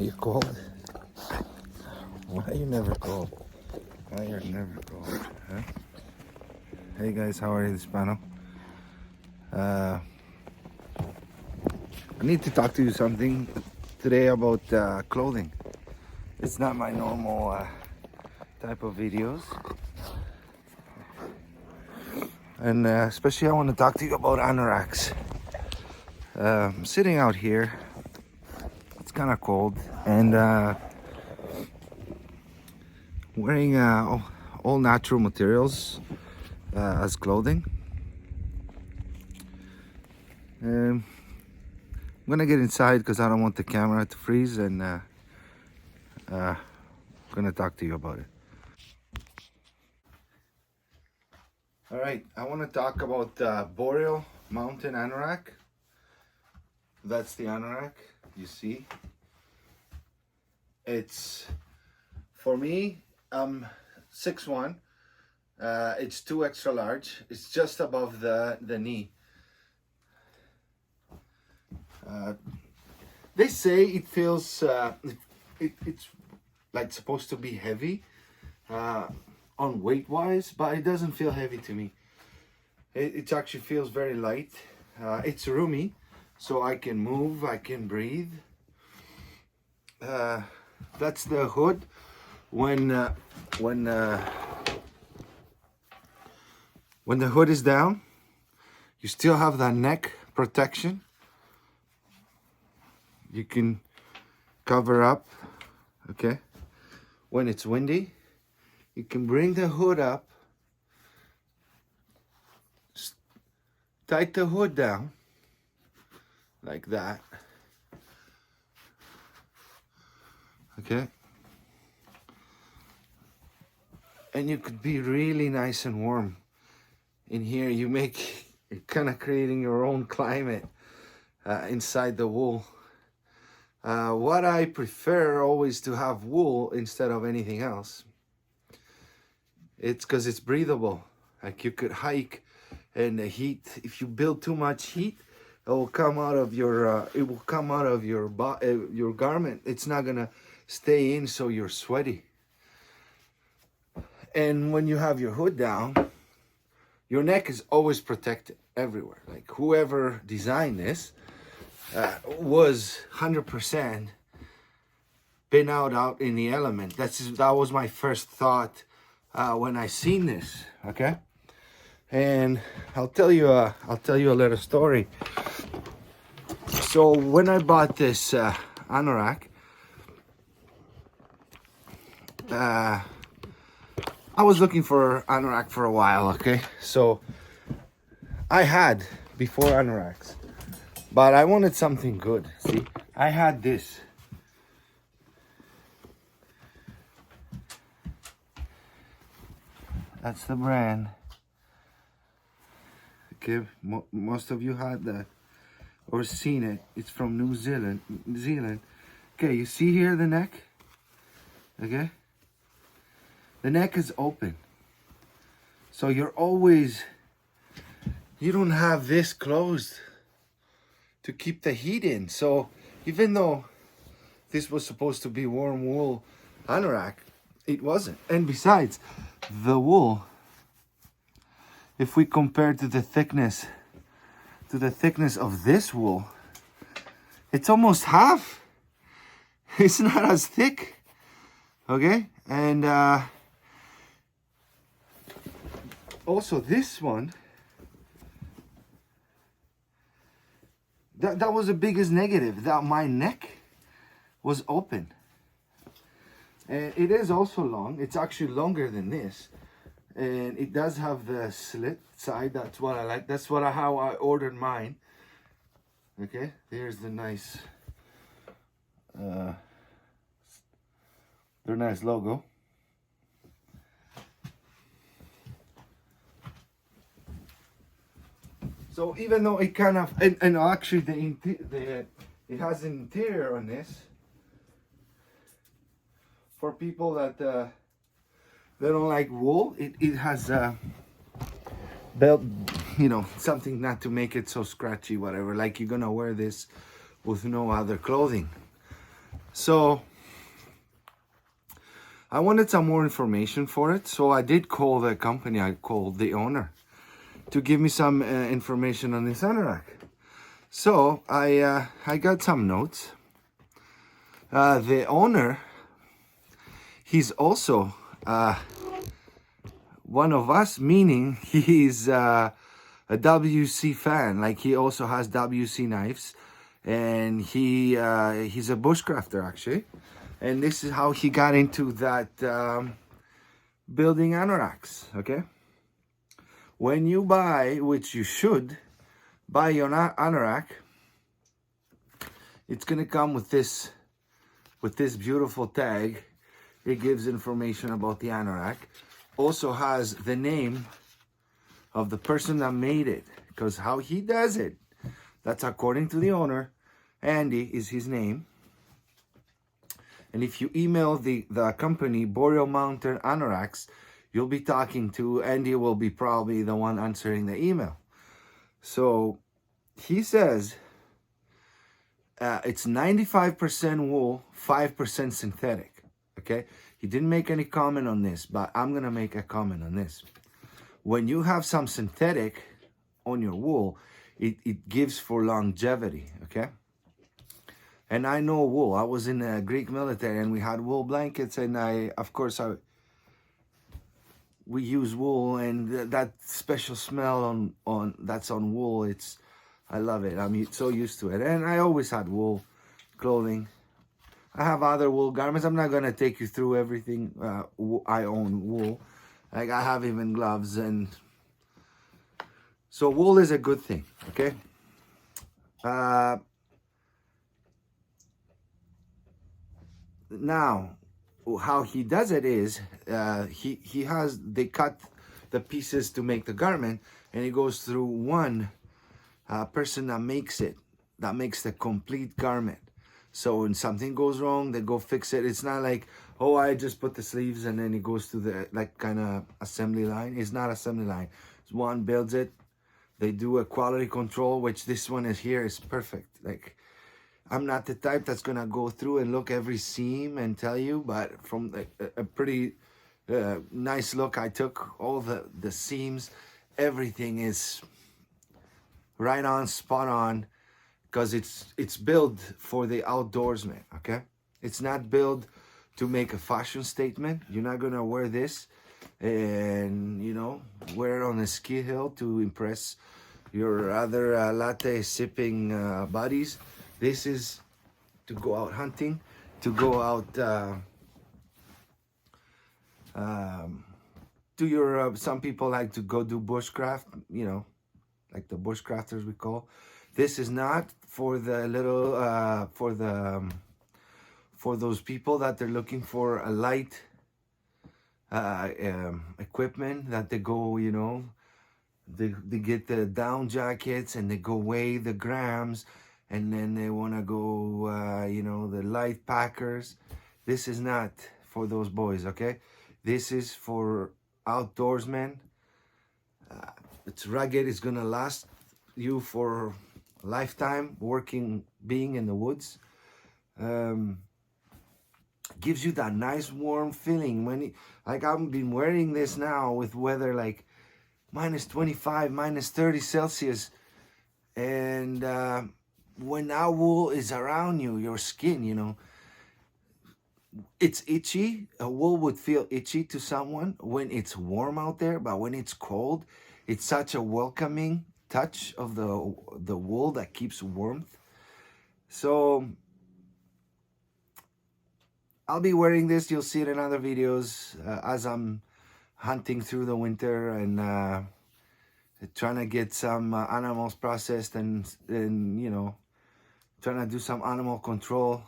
you cold? Why are you never cold? Why you're never cold, huh? Hey guys, how are you, Hispano? I need to talk to you something today about clothing. It's not my normal type of videos. And especially I want to talk to you about anoraks. I'm sitting out here. It's kind of cold. And wearing all natural materials as clothing. I'm gonna get inside because I don't want the camera to freeze, and I'm gonna talk to you about it. All right, I want to talk about Boreal Mountain Anorak. That's the Anorak you see. It's, for me, I'm 6'1". It's 2 extra large. It's just above the knee. They say it feels it's like supposed to be heavy on weight wise, but it doesn't feel heavy to me. It actually feels very light. It's roomy, so I can move, I can breathe. That's the hood. When the hood is down, you still have that neck protection. You can cover up, okay? When it's windy, you can bring the hood up, tighten the hood down, like that, okay? And you could be really nice and warm. In here, you're kind of creating your own climate inside the wool. What I prefer always to have wool instead of anything else. It's because it's breathable. Like you could hike, and the heat, if you build too much heat, it will come out of your your garment. It's not gonna stay in, so you're sweaty. And when you have your hood down, your neck is always protected everywhere. Like whoever designed this was 100% been out in the element. That was my first thought when I seen this. Okay, and I'll tell you a little story. So when I bought this anorak, I was looking for anorak for a while. Okay, so I had before anoraks, but I wanted something good. See, I had this. That's the brand. Okay, most of you had that or seen it. It's from New Zealand. Okay, you see here the neck? Okay? The neck is open. So you don't have this closed to keep the heat in. So even though this was supposed to be warm wool anorak, it wasn't. And besides, the wool, if we compare to the thickness of this wool, it's almost half. It's not as thick. Okay? And also this one, that was the biggest negative, that my neck was open. And it is also long. It's actually longer than this. And it does have the slit side. That's what I like. That's how I ordered mine. Okay, there's the nice their nice logo. So even though it kind of, and actually it has an interior on this for people that they don't like wool. It has a belt, something not to make it so scratchy, whatever. Like you're gonna wear this with no other clothing. So I wanted some more information for it. So I did call the company. I called the owner to give me some information on this Anorak. So I got some notes. The owner, he's also one of us, meaning he's a WC fan. Like, he also has WC knives, and he's a bushcrafter actually. And this is how he got into that building anoraks. Okay, when you buy, which you should buy your anorak, it's gonna come with this beautiful tag. It gives information about the anorak. Also has the name of the person that made it, because how he does it, that's according to the owner. Andy is his name. And if you email the company Boreal Mountain Anoraks, you'll be talking to Andy. Will be probably the one answering the email. So he says it's 95% wool, 5% synthetic. Okay, he didn't make any comment on this, but I'm gonna make a comment on this. When you have some synthetic on your wool, it gives for longevity. Okay. And I know wool. I was in the Greek military, and we had wool blankets, and we use wool, and that special smell on that's on wool. I love it. I'm so used to it, and I always had wool clothing. I have other wool garments. I'm not gonna take you through everything. I own wool. Like, I have even gloves, and so wool is a good thing. Okay. Now, how he does it is they cut the pieces to make the garment, and it goes through one person that makes the complete garment. So when something goes wrong, they go fix it. It's not like, oh, I just put the sleeves and then it goes to the kind of assembly line. It's not assembly line. One builds it. They do a quality control, which this one is here is perfect. Like, I'm not the type that's gonna go through and look every seam and tell you, but from a pretty nice look, I took all the seams. Everything is right on, spot on, because it's built for the outdoorsman. Okay, it's not built to make a fashion statement. You're not gonna wear this and wear it on a ski hill to impress your other latte sipping buddies. This is to go out hunting, to go out do your, some people like to go do bushcraft, like the bushcrafters we call. This is not for the little, for those people that they're looking for a light equipment, that they go, they get the down jackets and they go weigh the grams, and then they want to go, the light packers. This is not for those boys, okay? This is for outdoorsmen. It's rugged. It's going to last you for a lifetime being in the woods. Gives you that nice warm feeling. Like, I've been wearing this now with weather like minus 25, minus 30 Celsius. And when that wool is around you, your skin, it's itchy. A wool would feel itchy to someone when it's warm out there, but when it's cold, it's such a welcoming touch of the wool that keeps warmth. So I'll be wearing this. You'll see it in other videos as I'm hunting through the winter and trying to get some animals processed and trying to do some animal control.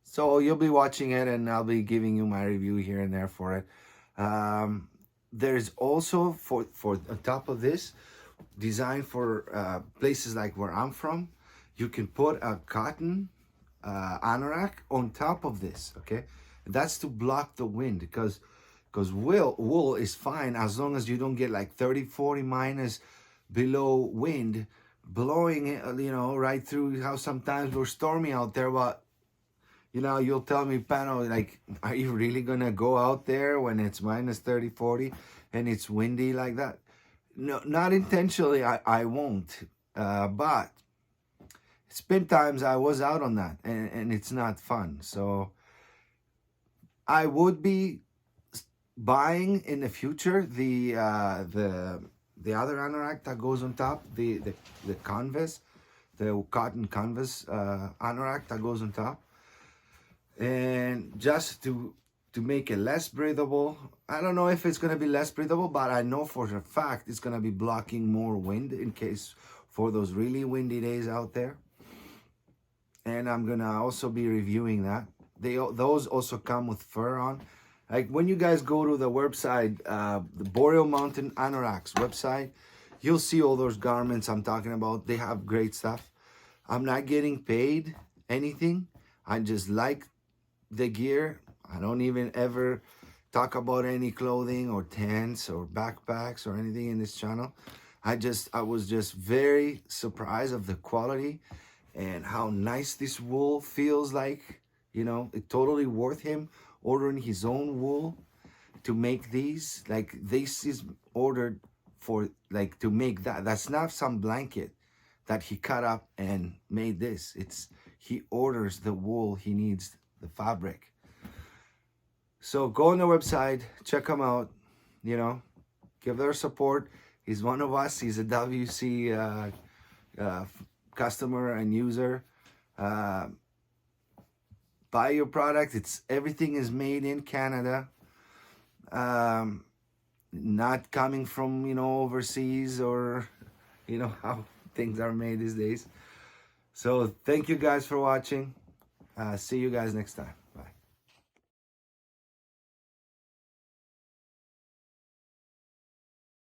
So you'll be watching it, and I'll be giving you my review here and there for it. There's also, for on top of this, designed for places like where I'm from, you can put a cotton anorak on top of this, okay? That's to block the wind, because wool is fine as long as you don't get like 30, 40 minus below wind, blowing it, right through. How sometimes we're stormy out there, but you'll tell me, Pano, like, are you really gonna go out there when it's minus 30, 40 and it's windy like that? No, not intentionally, I won't. But it's been times I was out on that, and it's not fun. So I would be buying in the future the other anorak that goes on top, the canvas, the cotton canvas anorak that goes on top, and just to make it less breathable. I don't know if it's gonna be less breathable, but I know for a fact it's gonna be blocking more wind in case for those really windy days out there. And I'm gonna also be reviewing that. Those also come with fur on. Like when you guys go to the website, the Boreal Mountain Anoraks website, you'll see all those garments I'm talking about. They have great stuff. I'm not getting paid anything. I just like the gear. I don't even ever talk about any clothing or tents or backpacks or anything in this channel. I was just very surprised of the quality and how nice this wool feels like. It totally worth him ordering his own wool to make these. Like, this is ordered for, like, to make that. That's not some blanket that he cut up and made this. He orders the wool he needs, the fabric. So go on the website, check him out, give their support. He's one of us. He's a WC customer and user. Buy your product. Everything is made in Canada, not coming from overseas, or how things are made these days. So thank you guys for watching. See you guys next time.